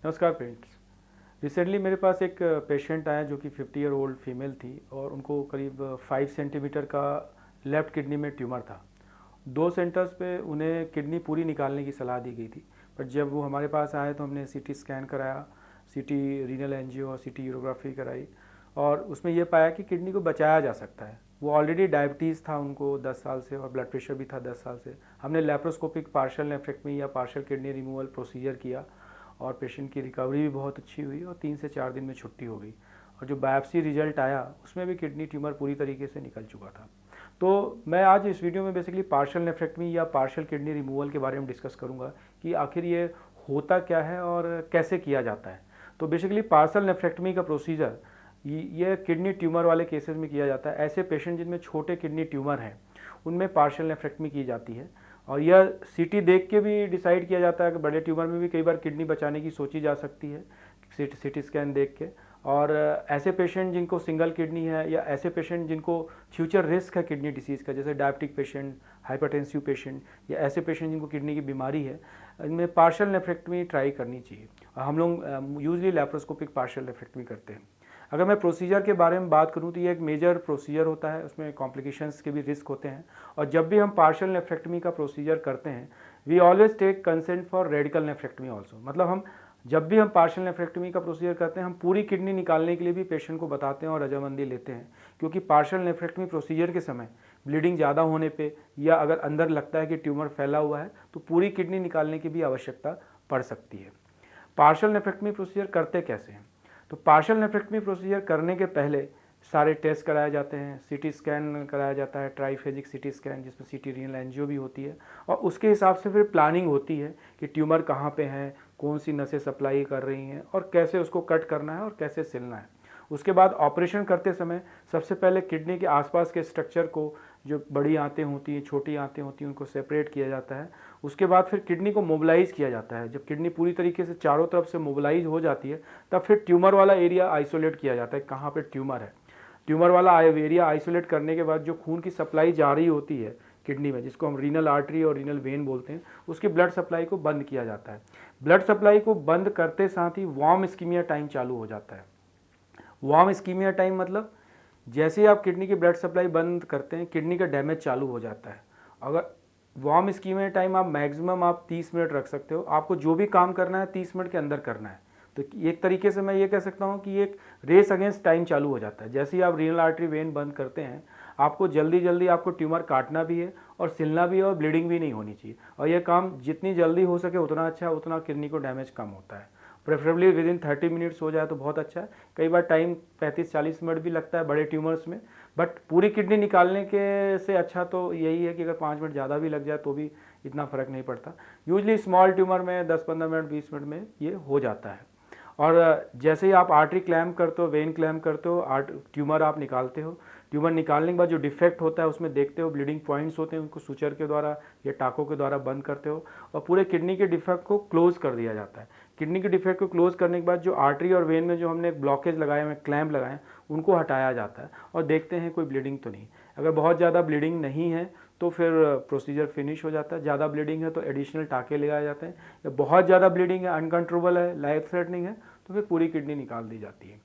नमस्कार friends. Recently मेरे पास एक पेशेंट आया जो कि 50 ईयर ओल्ड फीमेल थी और उनको करीब 5 सेंटीमीटर का लेफ़्ट किडनी में ट्यूमर था। 2 सेंटर्स पे उन्हें किडनी पूरी निकालने की सलाह दी गई थी, पर जब वो हमारे पास आए तो हमने सीटी स्कैन कराया, सीटी रीनल एंजियो और सीटी यूरोग्राफी कराई और उसमें यह पाया कि किडनी को बचाया जा सकता है। वो ऑलरेडी डायबिटीज़ था उनको 10 साल से और ब्लड प्रेशर भी था 10 साल से। हमने लेप्रोस्कोपिक पार्शियल नेफ्रेक्टमी या पार्शियल किडनी रिमूवल प्रोसीजर किया और पेशेंट की रिकवरी भी बहुत अच्छी हुई और 3 से 4 दिन में छुट्टी हो गई। और जो बायोप्सी रिजल्ट आया उसमें भी किडनी ट्यूमर पूरी तरीके से निकल चुका था। तो मैं आज इस वीडियो में बेसिकली पार्शियल नेफ्रेक्टमी या पार्शियल किडनी रिमूवल के बारे में डिस्कस करूंगा कि आखिर ये होता क्या है और कैसे किया जाता है। तो बेसिकली पार्शियल नेफ्रेक्टमी का प्रोसीजर ये किडनी ट्यूमर वाले केसेस में किया जाता है। ऐसे पेशेंट जिनमें छोटे किडनी ट्यूमर हैं उनमें पार्शियल नेफ्रेक्टमी की जाती है और यह सीटी देख के भी डिसाइड किया जाता है कि बड़े ट्यूमर में भी कई बार किडनी बचाने की सोची जा सकती है सीटी स्कैन देख के। और ऐसे पेशेंट जिनको सिंगल किडनी है या ऐसे पेशेंट जिनको फ्यूचर रिस्क है किडनी डिसीज़ का, जैसे डायबिटिक पेशेंट, हाइपरटेंसिव पेशेंट या ऐसे पेशेंट जिनको किडनी की बीमारी है, इनमें पार्शियल नेफ्रेक्टमी ट्राई करनी चाहिए। और हम लोग यूजली लैप्रोस्कोपिक पार्शियल नेफ्रेक्टमी करते हैं। अगर मैं प्रोसीजर के बारे में बात करूं तो ये एक मेजर प्रोसीजर होता है, उसमें कॉम्प्लिकेशंस के भी रिस्क होते हैं। और जब भी हम पार्शियल नेफ्रेक्टमी का प्रोसीजर करते हैं we always take consent for radical nephrectomy also. मतलब हम जब भी हम पार्शियल नेफ्रेक्टमी का प्रोसीजर करते हैं हम पूरी किडनी निकालने के लिए भी पेशेंट को बताते हैं और रजामंदी लेते हैं, क्योंकि पार्शियल नेफ्रेक्टमी प्रोसीजर के समय ब्लीडिंग ज़्यादा होने पे या अगर अंदर लगता है कि ट्यूमर फैला हुआ है तो पूरी किडनी निकालने की भी आवश्यकता पड़ सकती है। पार्शियल नेफ्रेक्टमी प्रोसीजर करते कैसे हैं? तो पार्शियल नेफ्रेक्टमी प्रोसीजर करने के पहले सारे टेस्ट कराए जाते हैं, सीटी स्कैन कराया जाता है, ट्राईफेजिक सीटी स्कैन जिसमें सीटी रीनल एंजियो भी होती है और उसके हिसाब से फिर प्लानिंग होती है कि ट्यूमर कहाँ पे है, कौन सी नसें सप्लाई कर रही हैं और कैसे उसको कट करना है और कैसे सिलना है। उसके बाद ऑपरेशन करते समय सबसे पहले किडनी के आसपास के स्ट्रक्चर को, जो बड़ी आंतें होती हैं, छोटी आंतें होती हैं, उनको सेपरेट किया जाता है। उसके बाद फिर किडनी को मोबिलाइज किया जाता है। जब किडनी पूरी तरीके से चारों तरफ से मोबिलाइज हो जाती है तब फिर ट्यूमर वाला एरिया आइसोलेट किया जाता है, कहाँ पर ट्यूमर है। ट्यूमर वाला एरिया आइसोलेट करने के बाद जो खून की सप्लाई जा रही होती है किडनी में, जिसको हम रीनल आर्टरी और रीनल वेन बोलते हैं, उसकी ब्लड सप्लाई को बंद किया जाता है। ब्लड सप्लाई को बंद करते साथ ही वार्म इस्कीमिया टाइम चालू हो जाता है। वार्म इस्कीमिया टाइम मतलब जैसे ही आप किडनी की ब्लड सप्लाई बंद करते हैं किडनी का डैमेज चालू हो जाता है। अगर वार्म इस्कीमिया टाइम आप मैक्सिमम आप 30 मिनट रख सकते हो। आपको जो भी काम करना है 30 मिनट के अंदर करना है। तो एक तरीके से मैं ये कह सकता हूँ कि एक रेस अगेंस्ट टाइम चालू हो जाता है। जैसे ही आप रीनल आर्टरी वेन बंद करते हैं आपको जल्दी जल्दी आपको ट्यूमर काटना भी है और सिलना भी है और ब्लीडिंग भी नहीं होनी चाहिए। और ये काम जितनी जल्दी हो सके उतना अच्छा है, उतना किडनी को डैमेज कम होता है। प्रेफरेबली विद इन 30 मिनट्स हो जाए तो बहुत अच्छा है। कई बार टाइम 35-40 मिनट भी लगता है बड़े ट्यूमर्स में, बट पूरी किडनी निकालने के से अच्छा तो यही है कि अगर 5 मिनट ज़्यादा भी लग जाए तो भी इतना फ़र्क नहीं पड़ता। यूजली स्मॉल ट्यूमर में 10-15 मिनट 20 मिनट में ये हो जाता है। और जैसे ही आप आर्टरी क्लैम्प करते हो, वेन क्लैम्प करते हो, ट्यूमर आप निकालते हो, ट्यूमर निकालने के बाद जो डिफेक्ट होता है उसमें देखते हो, ब्लीडिंग पॉइंट्स होते हैं, उनको सुचर के द्वारा या टाकों के द्वारा बंद करते हो और पूरे किडनी के डिफेक्ट को क्लोज कर दिया जाता है। किडनी के डिफेक्ट को क्लोज करने के बाद जो आर्टरी और वेन में जो हमने ब्लॉकेज लगाए हैं, क्लैम्प लगाए हैं, उनको हटाया जाता है और देखते हैं कोई ब्लीडिंग तो नहीं। अगर बहुत ज़्यादा ब्लीडिंग नहीं है तो फिर प्रोसीजर फिनिश हो जाता है। ज़्यादा ब्लीडिंग है तो एडिशनल टाँके लगाए जाते हैं। या बहुत ज़्यादा ब्लीडिंग है, अनकंट्रोलेबल है, लाइफ थ्रेटनिंग है, तो फिर पूरी किडनी निकाल दी जाती है।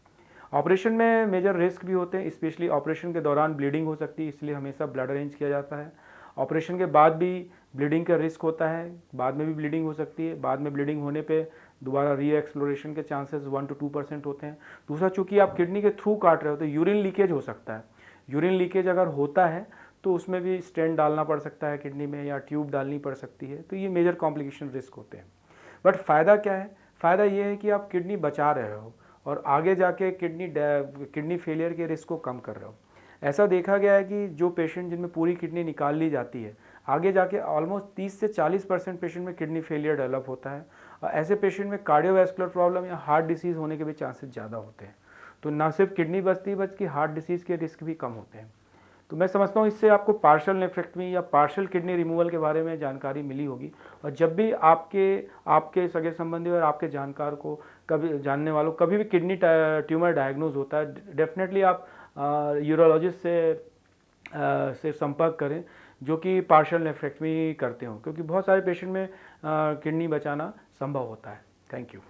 ऑपरेशन में मेजर रिस्क भी होते हैं, स्पेशली ऑपरेशन के दौरान ब्लीडिंग हो सकती है, इसलिए हमेशा ब्लड अरेंज किया जाता है। ऑपरेशन के बाद भी ब्लीडिंग का रिस्क होता है, बाद में भी ब्लीडिंग हो सकती है। बाद में ब्लीडिंग होने पे दोबारा री एक्सप्लोरेशन के चांसेस 1 to 2% होते हैं। दूसरा, चूंकि आप किडनी के थ्रू काट रहे हो तो यूरिन लीकेज हो सकता है। यूरिन लीकेज अगर होता है तो उसमें भी स्टेंट डालना पड़ सकता है किडनी में या ट्यूब डालनी पड़ सकती है। तो ये मेजर कॉम्प्लिकेशन रिस्क होते हैं। बट फ़ायदा क्या है? फ़ायदा ये है कि आप किडनी बचा रहे हो और आगे जाके किडनी फेलियर के रिस्क को कम कर रहे हो। ऐसा देखा गया है कि जो पेशेंट जिनमें पूरी किडनी निकाल ली जाती है आगे जाके ऑलमोस्ट 30 से 40% पेशेंट में किडनी फेलियर डेवलप होता है और ऐसे पेशेंट में कार्डियोवैस्कुलर प्रॉब्लम या हार्ट डिसीज़ होने के भी चांसेस ज़्यादा होते हैं। तो ना सिर्फ किडनी बचती बल्कि हार्ट डिसीज़ के रिस्क भी कम होते हैं। तो मैं समझता हूँ इससे आपको पार्शियल नेफ्रेक्टमी या पार्शियल किडनी रिमूवल के बारे में जानकारी मिली होगी। और जब भी आपके आपके सगे संबंधी और आपके जानकार को, कभी जानने वालों कभी भी किडनी ट्यूमर डायग्नोज होता है, डेफिनेटली आप यूरोलॉजिस्ट से संपर्क करें जो कि पार्शियल नेफ्रेक्टमी करते हो, क्योंकि बहुत सारे पेशेंट में किडनी बचाना संभव होता है। Thank you.